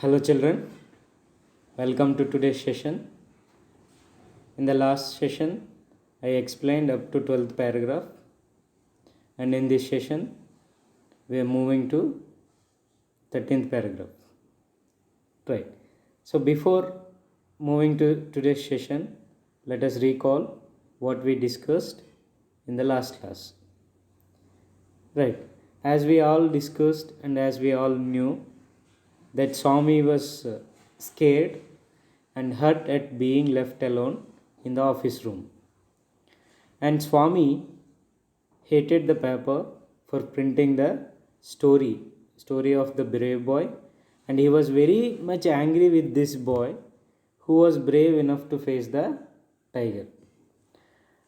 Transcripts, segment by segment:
Hello, children. Welcome to today's session. In the last session, I explained up to 12th paragraph, and in this session, we are moving to 13th paragraph. Right. So, before moving to today's session, let us recall what we discussed in the last class. Right. As we all discussed and as we all knew, that Swami was scared and hurt at being left alone in the office room. And Swami hated the paper for printing the story of the brave boy, and he was very much angry with this boy who was brave enough to face the tiger.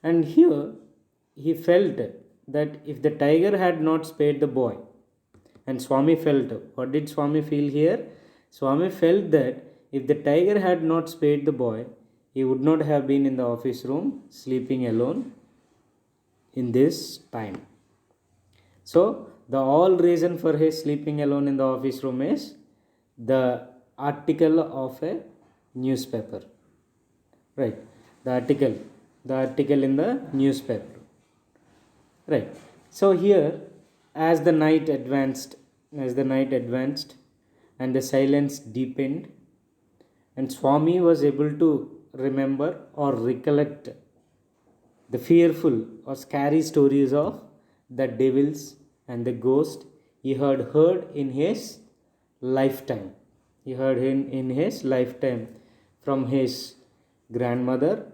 And here he felt that if the tiger had not spared the boy, and Swami felt, what did Swami feel here? Swami felt that if the tiger had not spared the boy, he would not have been in the office room sleeping alone in this time. So, the all reason for his sleeping alone in the office room is the article of a newspaper. Right. The article in the newspaper. Right. So here, as the night advanced and the silence deepened, and Swami was able to remember or recollect the fearful or scary stories of the devils and the ghost he had heard in his lifetime. He heard in his lifetime from his grandmother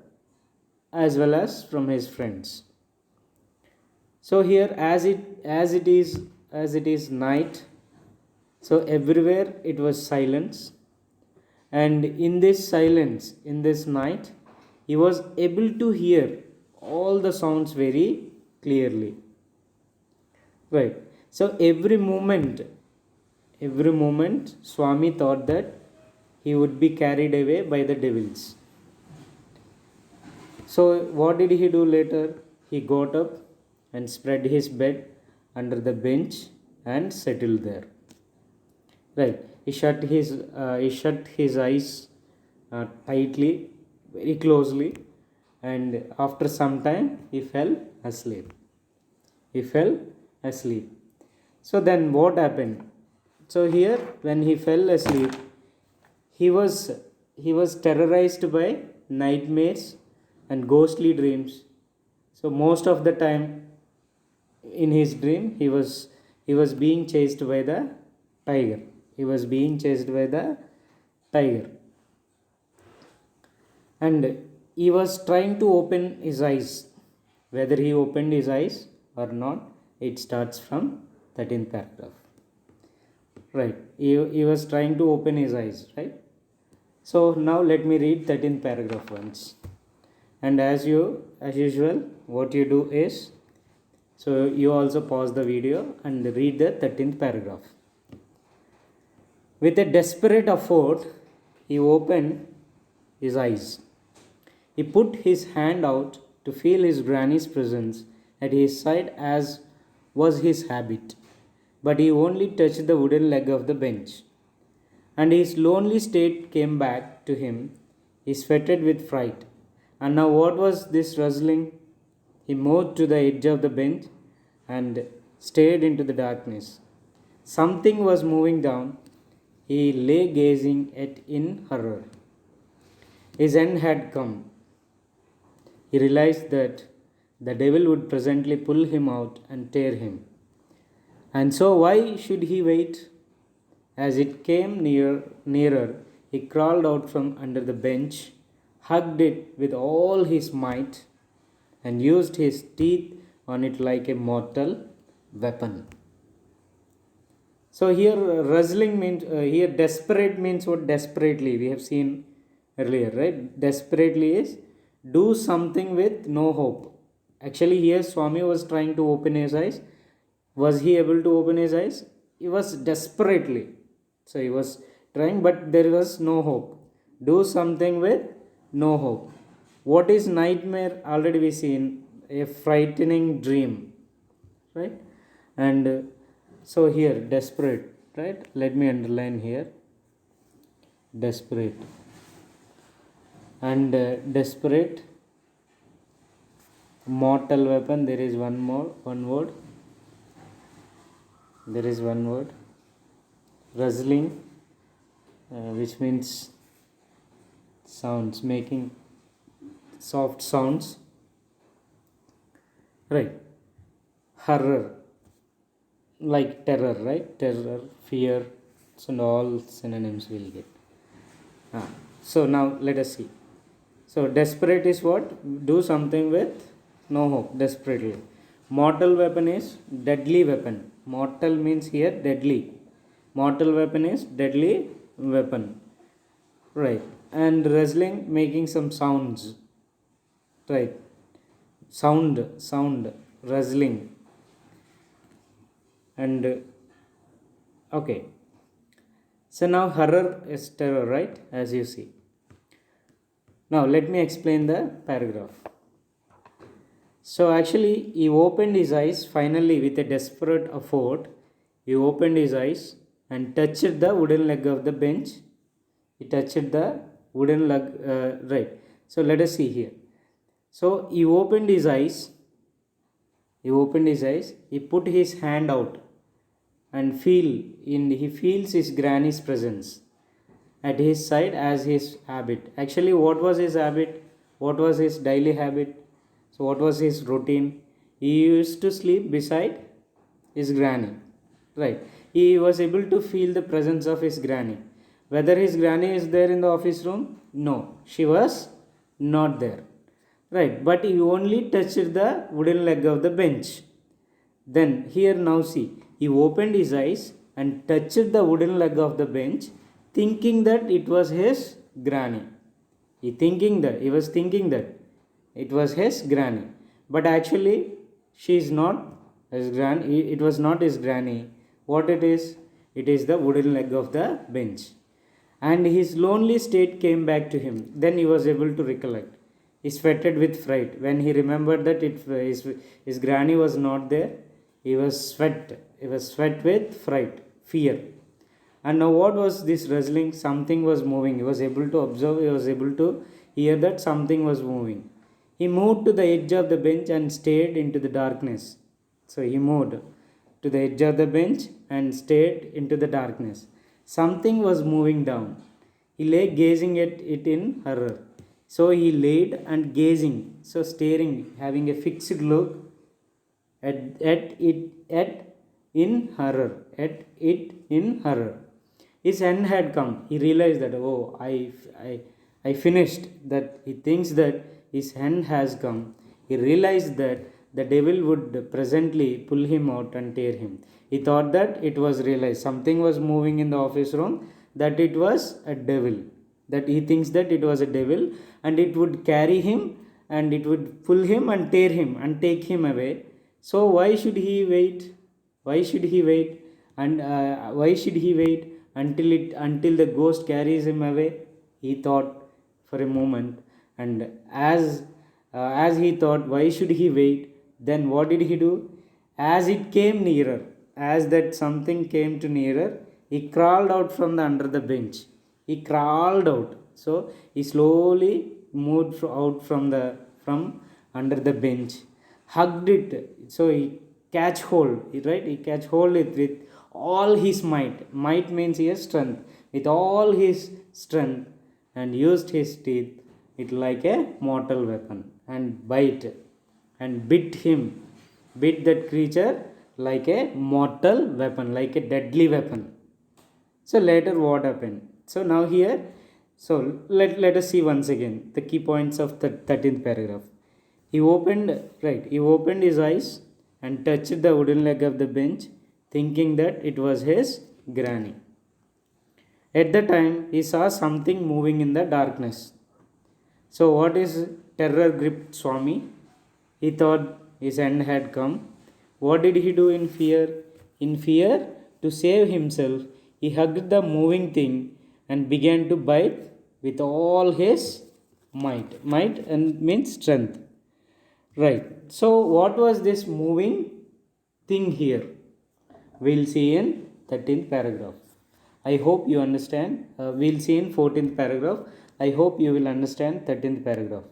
as well as from his friends. So here, as it is night, so everywhere it was silence, and in this silence, in this night, he was able to hear all the sounds very clearly. Right. So every moment, Swami thought that he would be carried away by the devils. So what did he do later? He got up and spread his bed under the bench and settled there. Right. He shut his eyes tightly, very closely, and after some time he fell asleep. So then what happened? So here, when he fell asleep, he was terrorized by nightmares and ghostly dreams. So most of the time in his dream, he was being chased by the tiger. And he was trying to open his eyes. Whether he opened his eyes or not, it starts from 13th paragraph. Right. He was trying to open his eyes, right? So now let me read 13th paragraph once. And as usual, what you do is, so you also pause the video and read the 13th paragraph. With a desperate effort, he opened his eyes. He put his hand out to feel his granny's presence at his side as was his habit, but he only touched the wooden leg of the bench. And his lonely state came back to him. He sweated with fright. And now what was this rustling? He moved to the edge of the bench and stared into the darkness. Something was moving down. He lay gazing at in horror. His end had come. He realized that the devil would presently pull him out and tear him. And so why should he wait? As it came nearer, he crawled out from under the bench, hugged it with all his might, and used his teeth on it like a mortal weapon. So here rustling means, here desperate means what? Desperately, we have seen earlier, right? Desperately is do something with no hope. Actually here Swami was trying to open his eyes. Was he able to open his eyes? He was desperately. So he was trying, but there was no hope. Do something with no hope. What is nightmare? Already we seen a frightening dream, right? And so here desperate, right? Let me underline here. desperate. And desperate, mortal weapon, there is one word. There is one word. Rustling, which means sounds, making soft sounds. Right. Horror, like terror, right? Terror, fear, so all synonyms will get. So now let us see. So desperate is what? Do something with no hope, desperately. Mortal weapon is deadly weapon. Mortal means here deadly. Mortal weapon is deadly weapon. Right. And wrestling, making some sounds. Right. Sound, wrestling. And okay. So now horror is terror, right? As you see. Now let me explain the paragraph. So actually he opened his eyes finally with a desperate effort. He opened his eyes and touched the wooden leg of the bench. He touched the wooden leg, right. So let us see here. So he opened his eyes. He put his hand out and he feels his granny's presence at his side as his habit. Actually, what was his habit? What was his daily habit? So what was his routine? He used to sleep beside his granny. Right. He was able to feel the presence of his granny. Whether his granny is there in the office room? No, she was not there. Right. But he only touched the wooden leg of the bench. Then here now see, he opened his eyes and touched the wooden leg of the bench, thinking that it was his granny. He was thinking that it was his granny. But actually she is not his granny. It was not his granny. What it is? It is the wooden leg of the bench. And his lonely state came back to him. Then he was able to recollect. He sweated with fright. When he remembered that his granny was not there, he was sweat with fright, fear. And now what was this wrestling? Something was moving. He was able to observe, he was able to hear that something was moving. He moved to the edge of the bench and stared into the darkness. So he moved to the edge of the bench and stared into the darkness. Something was moving down. He lay gazing at it in horror. So he laid and gazing, so staring, having a fixed look at it in horror. His end had come. He realized that, oh, I finished. That he thinks that his end has come. He realized that the devil would presently pull him out and tear him. He thought that it was realized. Something was moving in the office room, that it was a devil. That he thinks that it was a devil and it would carry him and it would pull him and tear him and take him away. So why should he wait? Why should he wait? And why should he wait until the ghost carries him away? He thought for a moment, and as he thought, why should he wait? Then what did he do? As it came nearer, as that something came to nearer, he crawled out from the under the bench. He crawled out. So he slowly moved out from under the bench, hugged it. So he catch hold, right? He catch hold it with all his might. Might means here strength. With all his strength, and used his teeth, it like a mortal weapon, and bit that creature like a mortal weapon, like a deadly weapon. So later what happened? So now here, so let us see once again the key points of the 13th paragraph. He opened his eyes and touched the wooden leg of the bench, thinking that it was his granny. At the time, he saw something moving in the darkness. So what is terror gripped Swami? He thought his end had come. What did he do in fear? In fear, to save himself, he hugged the moving thing and began to bite with all his might. Might and means strength. Right. So what was this moving thing here? We'll see in 13th paragraph. I hope you understand. We'll see in 14th paragraph. I hope you will understand 13th paragraph.